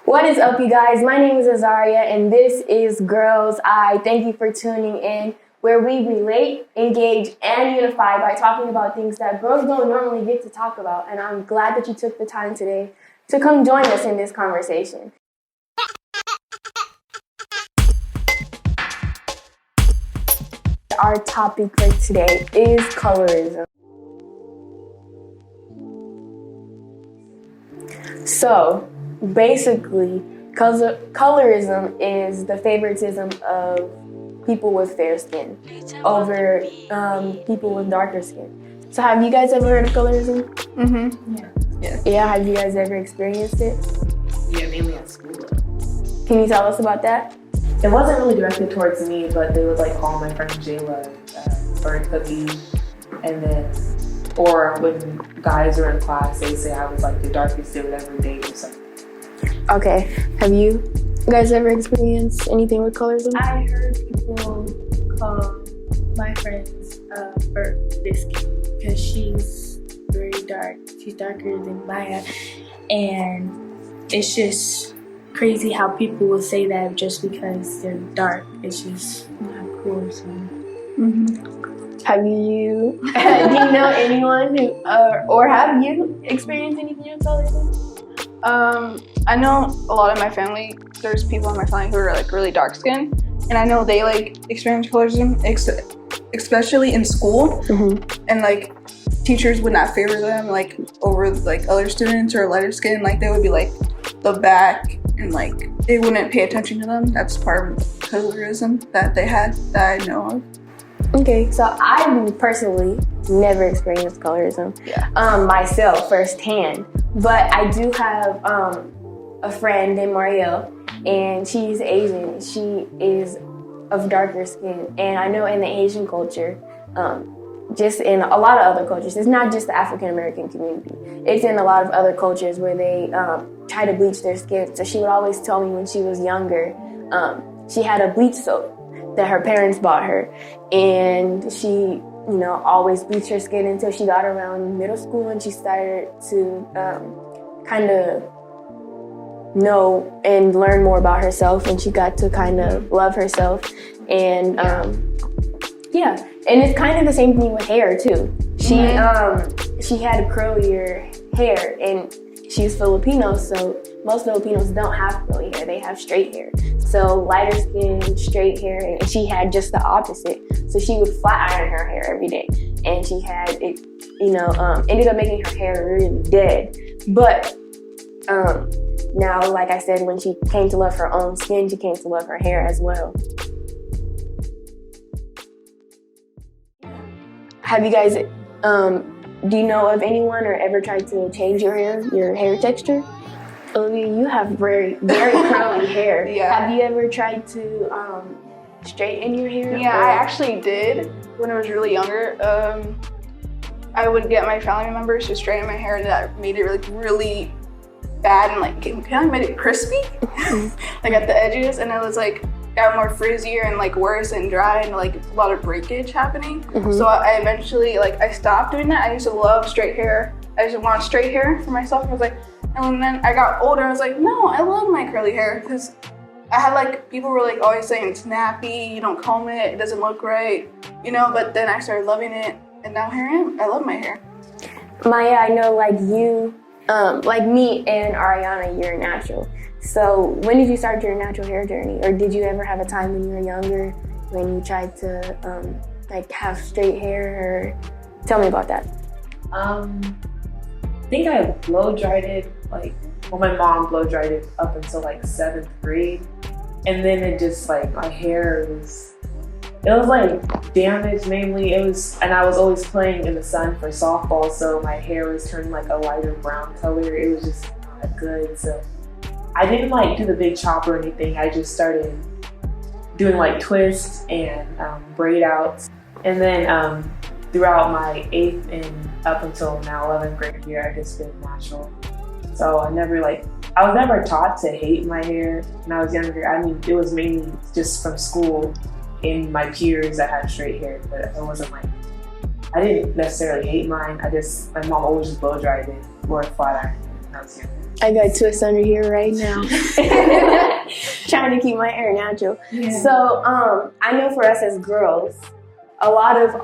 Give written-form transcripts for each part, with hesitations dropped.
What is up, you guys? My name is Azaria, and this is Girls I. Thank you for tuning in, where we relate, engage, and unify by talking about things that girls don't normally get to talk about. And I'm glad that you took the time today to come join us in this conversation. Our topic for today is colorism. So, basically, colorism is the favoritism of people with fair skin over people with darker skin. So have you guys ever heard of colorism? Yeah. Yeah, have you guys ever experienced it? Yeah, mainly at school. Can you tell us about that? It wasn't really directed towards me, but they would like call my friend Jayla bird cookie, and then, or when guys were in class, they say I was like the darkest they would ever date or something. Okay, have you guys ever experienced anything with colorism? I heard people call my friends bird biscuit because she's very dark. She's darker than Maya, and it's just crazy how people will say that just because they're dark. It's just not cool. So. Have you, do you know anyone who, or have you experienced anything with colorism? I know a lot of my family, there's people in my family who are like really dark skinned, and I know they like experience colorism, especially in school, and like teachers would not favor them like over like other students or lighter skin. Like they would be like the back, and like they wouldn't pay attention to them. That's part of colorism that they had that I know of. Okay, so I've personally never experienced colorism myself firsthand, but I do have a friend named Marielle, and she's Asian. She is of darker skin, and I know in the Asian culture, just in a lot of other cultures, it's not just the African American community. It's in a lot of other cultures where they try to bleach their skin. So she would always tell me when she was younger, she had a bleach soap that her parents bought her, and she, always bleached her skin until she got around middle school, and she started to kind of know and learn more about herself, and she got to kind of love herself, and and it's kind of the same thing with hair too. She had curlier hair, and she's Filipino, so most Filipinos don't have curly hair, they have straight hair. So lighter skin, straight hair, and she had just the opposite. So she would flat iron her hair every day, and she had it, ended up making her hair really dead. But now, like I said, when she came to love her own skin, she came to love her hair as well. Have you guys, do you know of anyone or ever tried to change your hair texture? Olivia, you have very, very curly hair. Yeah. Have you ever tried to straighten your hair? Yeah, I actually did when I was really younger. I would get my family members to straighten my hair, and that made it really bad and like kind of made it crispy, like at the edges, and it was like got more frizzier and like worse and dry and like a lot of breakage happening. So I eventually I stopped doing that. I used to love straight hair. I just want straight hair for myself. I was like, and then I got older. I was like, no, I love my curly hair, because I had people were like always saying it's nappy, you don't comb it, it doesn't look right, But then I started loving it, and now here I am. I love my hair. Maya, I know like you, like me and Ariana, you're natural. So when did you start your natural hair journey? Or did you ever have a time when you were younger when you tried to have straight hair? Or tell me about that. I think I blow dried it my mom blow dried it up until 7th grade, and then it just my hair was damaged mainly. And I was always playing in the sun for softball, so my hair was turning a lighter brown color. It was just not good, so I didn't do the big chop or anything. I just started doing twists and braid outs, and then throughout my 8th and up until now 11th grade year, I just been natural. So I was never taught to hate my hair when I was younger. I mean, it was mainly just from school and my peers that had straight hair, but it wasn't I didn't necessarily hate mine. My mom always just blow dried it or flat ironed it when I was younger. I got twists under here right now. Trying to keep my hair natural. Yeah. So I know for us as girls, a lot of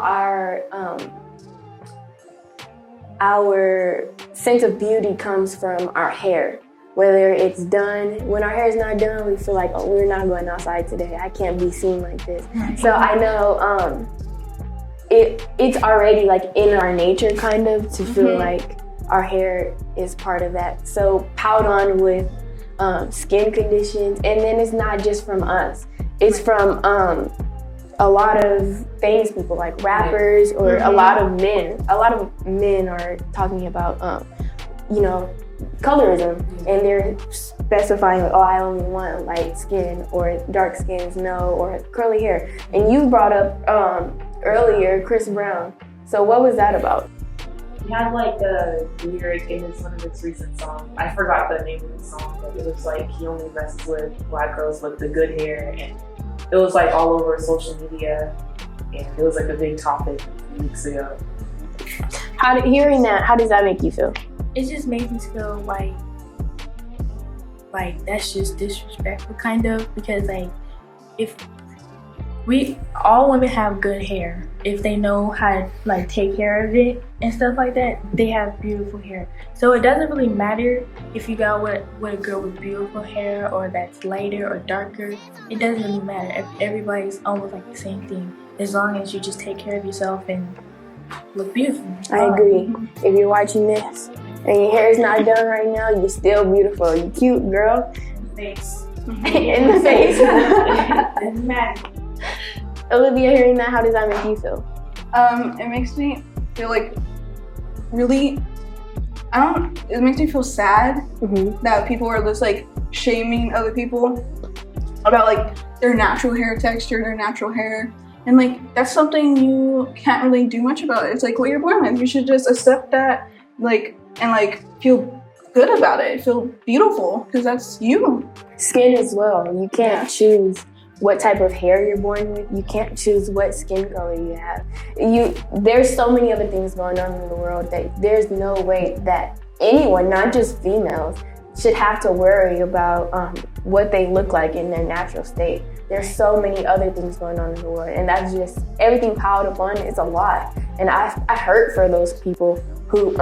our sense of beauty comes from our hair. Whether it's done, when our hair is not done, we feel like, oh, we're not going outside today. I can't be seen like this. So I know it's already like in our nature kind of to feel like our hair is part of that. So piled on with skin conditions, and then it's not just from us. It's from a lot of famous people like rappers or a lot of men. A lot of men are talking about, colorism, and they're specifying like, oh, I only want light skin or dark skins, no, or curly hair. And you brought up earlier Chris Brown. So what was that about? He had like a lyric in one of his recent songs. I forgot the name of the song, but it was like he only messes with black girls with the good hair, and it was like all over social media, and it was like a big topic a few weeks ago. Hearing that, how does that make you feel? It just makes me feel like that's just disrespectful, kind of, because like if all women have good hair, if they know how to like take care of it and stuff like that, they have beautiful hair. So it doesn't really matter if you got with a girl with beautiful hair or that's lighter or darker. It doesn't really matter. Everybody's almost like the same thing, as long as you just take care of yourself and look beautiful. I agree. If you're watching this and your hair is not done right now, you're still beautiful. You cute, girl. Face. In the face. Doesn't matter. Olivia, hearing that, how does that make you feel? It makes me feel like really, it makes me feel sad that people are just like shaming other people about like their natural hair texture, their natural hair. And like, that's something you can't really do much about. It's like what you're born with. You should just accept that, and feel good about it. Feel beautiful, because that's you. Skin as well. You can't choose what type of hair you're born with. You can't choose what skin color you have. There's so many other things going on in the world that there's no way that anyone, not just females, should have to worry about what they look like in their natural state. There's so many other things going on in the world, and that's just everything piled up on it. It's a lot, and I hurt for those people who,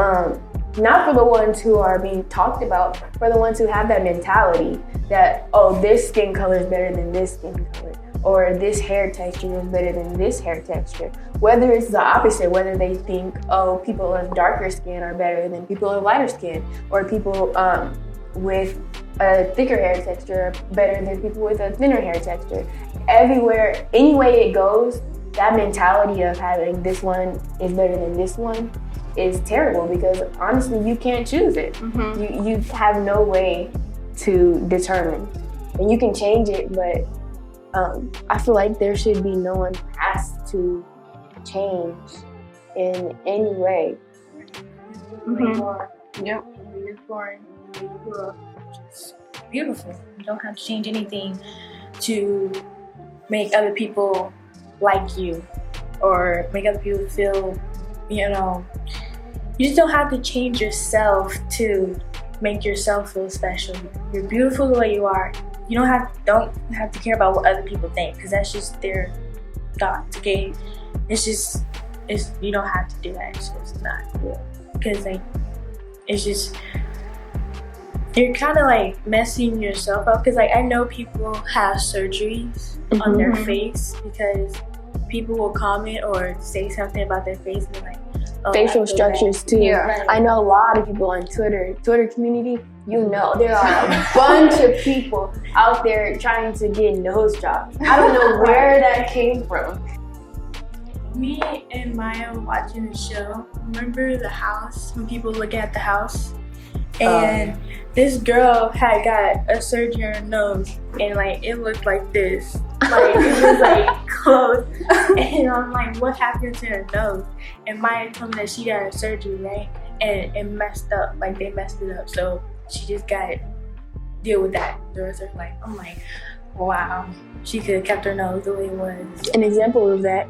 not for the ones who are being talked about, for the ones who have that mentality that, oh, this skin color is better than this skin color, or this hair texture is better than this hair texture. Whether it's the opposite, whether they think, oh, people of darker skin are better than people of lighter skin, or people with a thicker hair texture are better than people with a thinner hair texture. Everywhere, any way it goes, that mentality of having this one is better than this one is terrible, because honestly, you can't choose it. You have no way to determine. And you can change it, but I feel like there should be no one asked to change in any way. Yep. You're born, you grew up, just beautiful. You don't have to change anything to make other people like you or make other people feel, you just don't have to change yourself to make yourself feel special. You're beautiful the way you are. You don't have to care about what other people think, because that's just their thoughts, okay? You don't have to do that. It's just not, because it's just, you're kind of like messing yourself up, because I know people have surgeries on their face because people will comment or say something about their face and like, oh, facial structures too. Right. I know a lot of people on Twitter community, there are a bunch of people out there trying to get nose jobs. I don't know where that came from. Me and Maya watching the show. Remember The House, when people look at The House? And this girl had got a surgery on her nose, and like it looked like this. Like it was like close. And I'm like, what happened to her nose? And Maya told me that she got a surgery, right? And it messed up. Like they messed it up. So she just got to deal with that the rest of her life. I'm like, wow. She could have kept her nose the way it was. An example of that,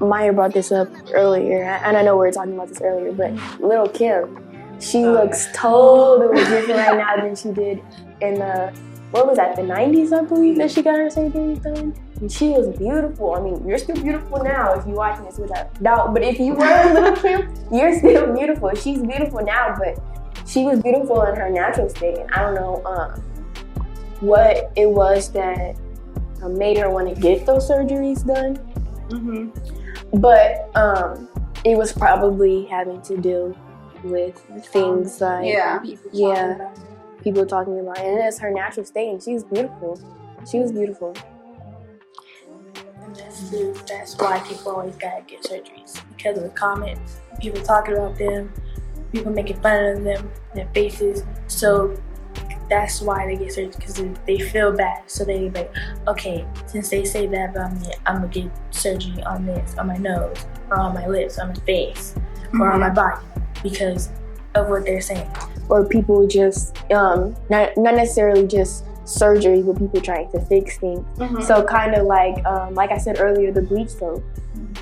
Maya brought this up earlier, and I know we were talking about this earlier, but Lil' Kim, She looks totally different right now than she did in the, what was that, the 90s, I believe, that she got her surgery done. And she was beautiful. I mean, you're still beautiful now if you're watching this without doubt. But if you were a little kid, you're still beautiful. She's beautiful now, but she was beautiful in her natural state. And I don't know what it was that made her want to get those surgeries done. But it was probably having to do with things like people talking about it. And it's her natural state, and she's beautiful. She was beautiful. And that's why people always gotta get surgeries, because of the comments, people talking about them, people making fun of them, their faces. So that's why they get surgery, because they feel bad. So they like, okay, since they say that about me, I'm gonna get surgery on this, on my nose, or on my lips, on my face, or on my body, because of what they're saying. Or people just, not necessarily just surgery, but people trying to fix things. So kind of like I said earlier, the bleach soap.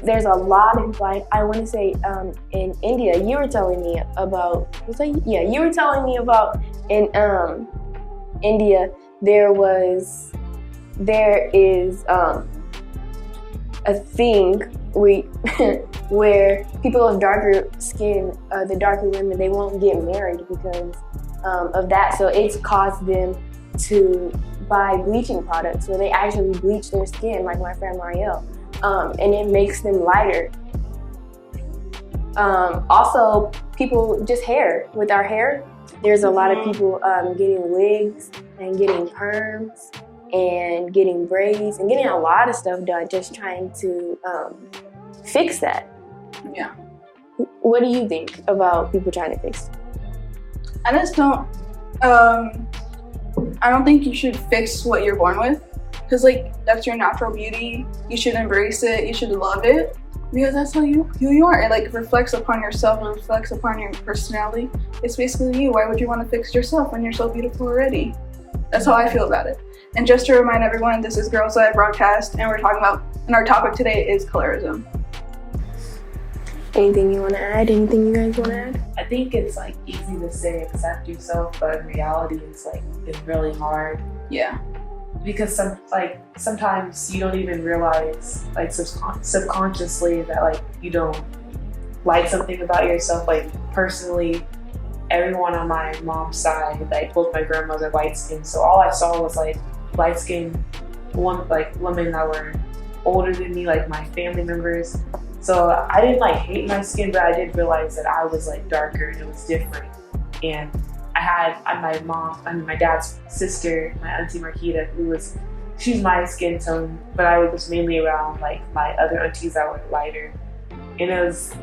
There's a lot of people, I want to say in India, you were telling me about, you were telling me about in India, there is a thing where people of darker skin, the darker women, they won't get married because of that. So it's caused them to buy bleaching products where they actually bleach their skin, like my friend Marielle, and it makes them lighter. Also, people, just hair. With our hair, there's a lot of people getting wigs and getting perms and getting braids and getting a lot of stuff done, just trying to fix that. Yeah. What do you think about people trying to fix? I just don't. I don't think you should fix what you're born with, because like that's your natural beauty. You should embrace it. You should love it, because that's who you are. It like reflects upon yourself. It reflects upon your personality. It's basically you. Why would you want to fix yourself when you're so beautiful already? That's how I feel about it. And just to remind everyone, this is Girls Live Broadcast, and we're talking about, and our topic today is colorism. Anything you want to add? Anything you guys want to add? I think it's like easy to say accept yourself, but in reality it's really hard. Yeah. Because sometimes you don't even realize subconsciously that like you don't like something about yourself. Like personally, everyone on my mom's side, like both my grandmas are light skinned, so all I saw was like light skinned women that were older than me, like my family members. So I didn't like hate my skin, but I did realize that I was like darker and it was different. And I had my dad's sister, my auntie Marquita, she's my skin tone, but I was mainly around like my other aunties that were lighter. And it was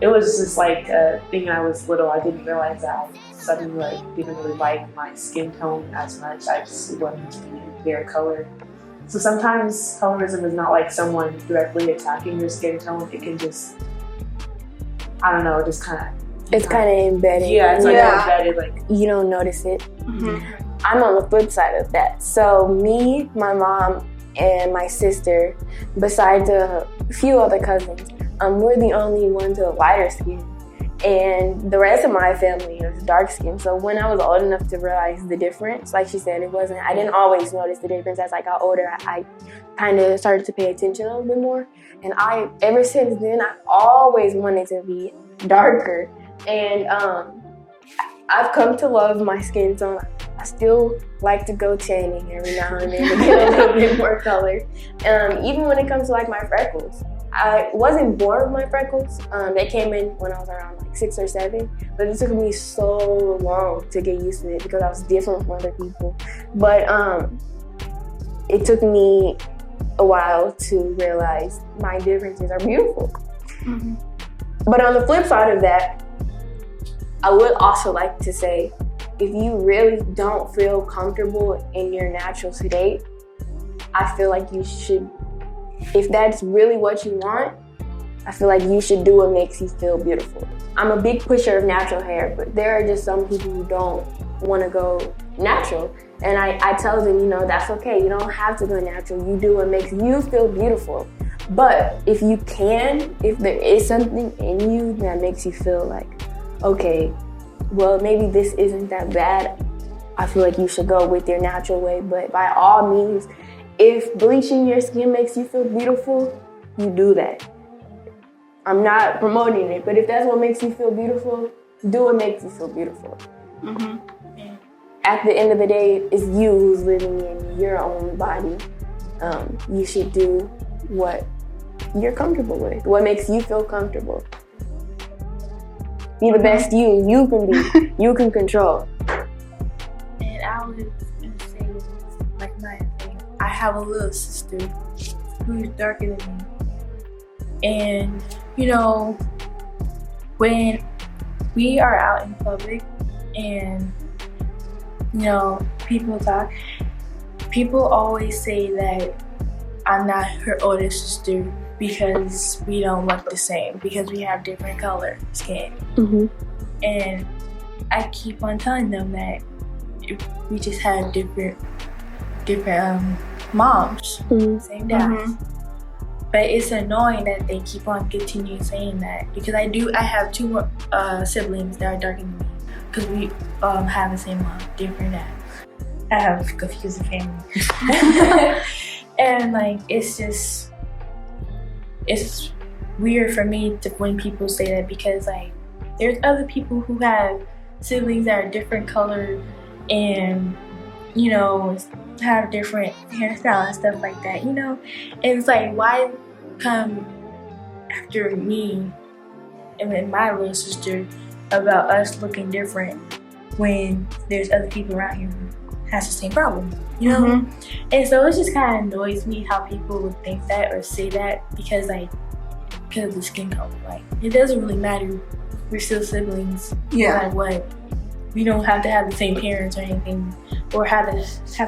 just like a thing when I was little. I didn't realize that I suddenly like didn't really like my skin tone as much. I just wanted to be their color. So sometimes colorism is not like someone directly attacking your skin tone. It can just, I don't know, just kind of. It's kind of embedded. Yeah, it's like embedded. Like you don't notice it. I'm on the flip side of that. So me, my mom, and my sister, besides a few other cousins, we're the only ones with lighter skin. And the rest of my family is dark skin. So when I was old enough to realize the difference, like she said, I didn't always notice the difference. As I got older, I kind of started to pay attention a little bit more. And ever since then, I always wanted to be darker. And I've come to love my skin tone. I still like to go tanning every now and then to get a little bit more color. Even when it comes to like my freckles. I wasn't born with my freckles. They came in when I was around like 6 or 7, but it took me so long to get used to it because I was different from other people. But it took me a while to realize my differences are beautiful. But on the flip side of that, I would also like to say, if you really don't feel comfortable in your natural state, I feel like you should. If that's really what you want, I feel like you should do what makes you feel beautiful. I'm a big pusher of natural hair, but there are just some people who don't want to go natural. And I tell them, that's okay. You don't have to go natural. You do what makes you feel beautiful. But if you can, if there is something in you that makes you feel like, okay, well, maybe this isn't that bad, I feel like you should go with your natural way. But by all means, if bleaching your skin makes you feel beautiful, you do that. I'm not promoting it, but if that's what makes you feel beautiful, do what makes you feel beautiful. At the end of the day, it's you who's living in your own body. You should do what you're comfortable with, what makes you feel comfortable. Be the best you can be, you can control. And I was gonna say, like my thing, I have a little sister who's darker than me. And, you know, when we are out in public and, you know, people talk, people always say that I'm not her older sister because we don't look the same, because we have different color skin. And I keep on telling them that we just have different moms, same dads. But it's annoying that they keep on continuing saying that, because I have two more siblings that are darker than me, because we have the same mom, different dads. I have a confusing family. And like, it's weird for me when people say that, because like there's other people who have siblings that are different color and, you know, have different hairstyle and stuff like that, you know? And it's like, why come after me and my little sister about us looking different when there's other people around here who has the same problem, you know? And so it just kind of annoys me how people would think that or say that because of the skin color. Like, it doesn't really matter. We're still siblings. Like what? We don't have to have the same parents or anything, or have to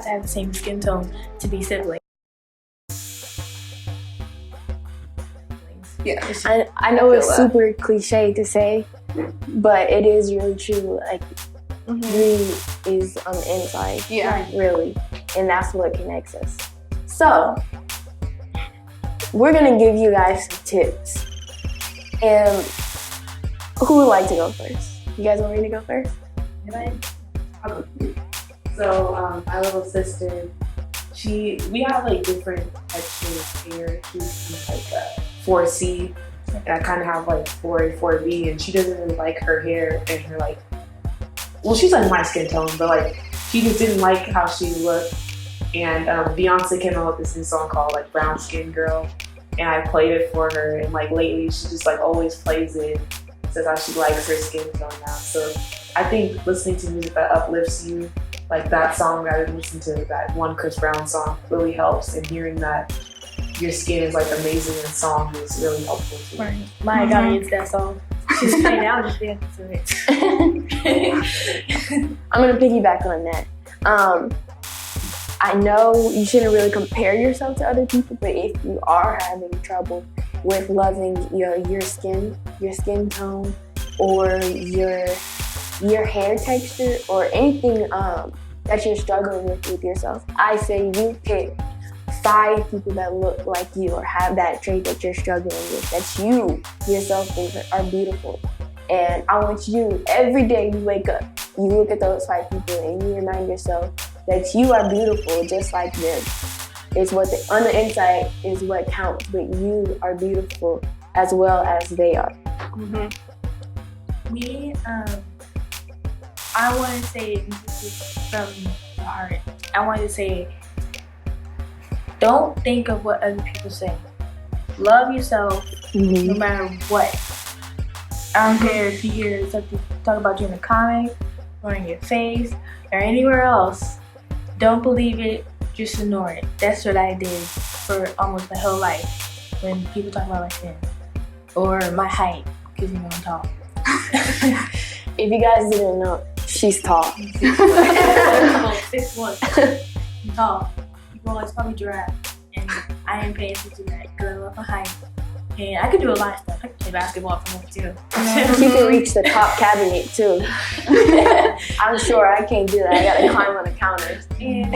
have the same skin tone to be siblings. I know it's super cliche to say, but it is really true. Like, beauty is on the inside, really, and that's what connects us. So, we're gonna give you guys some tips. And who would like to go first? You guys want me to go first? So, my little sister, we have like different textures of hair. She's like 4C, and I kind of have like 4A, 4B, and she doesn't really like her hair and her like, well, she's like my skin tone, but like she just didn't like how she looked. And Beyonce came out with this new song called like Brown Skin Girl, and I played it for her, and like lately she just like always plays it, says how she likes her skin tone now. So I think listening to music that uplifts you, like that song, rather than listening to that one Chris Brown song, really helps. And hearing that your skin is like amazing in song is really helpful too. Right. My God, it's that song. She's playing out and dancing to it. I'm gonna piggyback on that. I know you shouldn't really compare yourself to other people, but if you are having trouble with loving your skin tone, or your hair texture, or anything that you're struggling with yourself, I say you pick 5 people that look like you or have that trait that you're struggling with, that you yourself think are beautiful. And I want you, every day you wake up, you look at those 5 people and you remind yourself that you are beautiful just like them. It's what on the inside is what counts, but you are beautiful as well as they are. Me, I want to say, this is from the heart, I want to say, don't think of what other people say. Love yourself no matter what. I don't care if you hear something talk about you in a comic, or in your face, or anywhere else. Don't believe it, just ignore it. That's what I did for almost my whole life. When people talk about my skin, or my height, because you know I'm tall. If you guys didn't know, she's tall. 6'1". I'm tall. People always call me giraffe, and I ain't paying attention to that because I love my height. And I could do a lot of stuff. I could play basketball for me too. You can reach the top cabinet too. I'm sure I can't do that. I gotta climb on the counters. And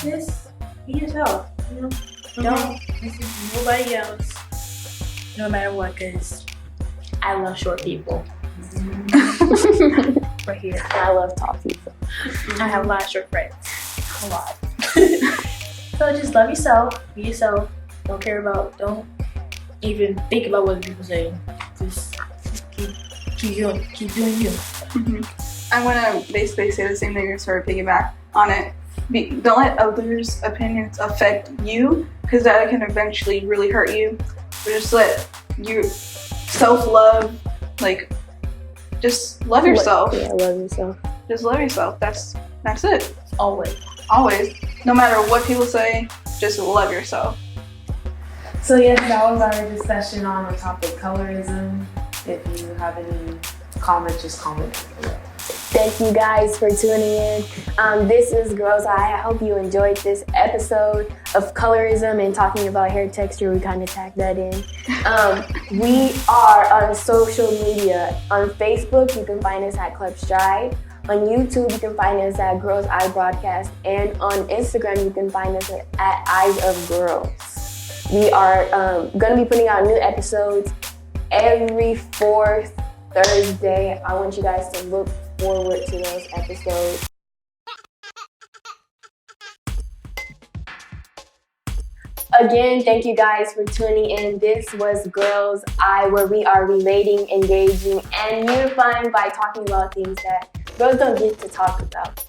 just be yourself. You know? Don't listen to nobody else, no matter what, because I love short people. right here. I love toffee. So. I have a lot of short friends. A lot. So just love yourself. Be yourself. Don't even think about what people say. Just keep doing you. I'm gonna basically say the same thing and sort of piggyback on it. Don't let others' opinions affect you, because that can eventually really hurt you. But just let you self-love, like, just love yourself. Yeah, love yourself. Just love yourself. That's it. Always. No matter what people say, just love yourself. So yes, that was our discussion on the topic colorism. If you have any comments, just comment down below. Thank you guys for tuning in. This is Girls Eye. I hope you enjoyed this episode of colorism and talking about hair texture. We kind of tagged that in. We are on social media. On Facebook, you can find us at Club Stride. On YouTube, you can find us at Girls Eye Broadcast. And on Instagram, you can find us at Eyes of Girls. We are going to be putting out new episodes every 4th Thursday. I want you guys to look forward to those episodes. Again, thank you guys for tuning in. This was Girls Eye, where we are relating, engaging, and unifying by talking about things that girls don't get to talk about.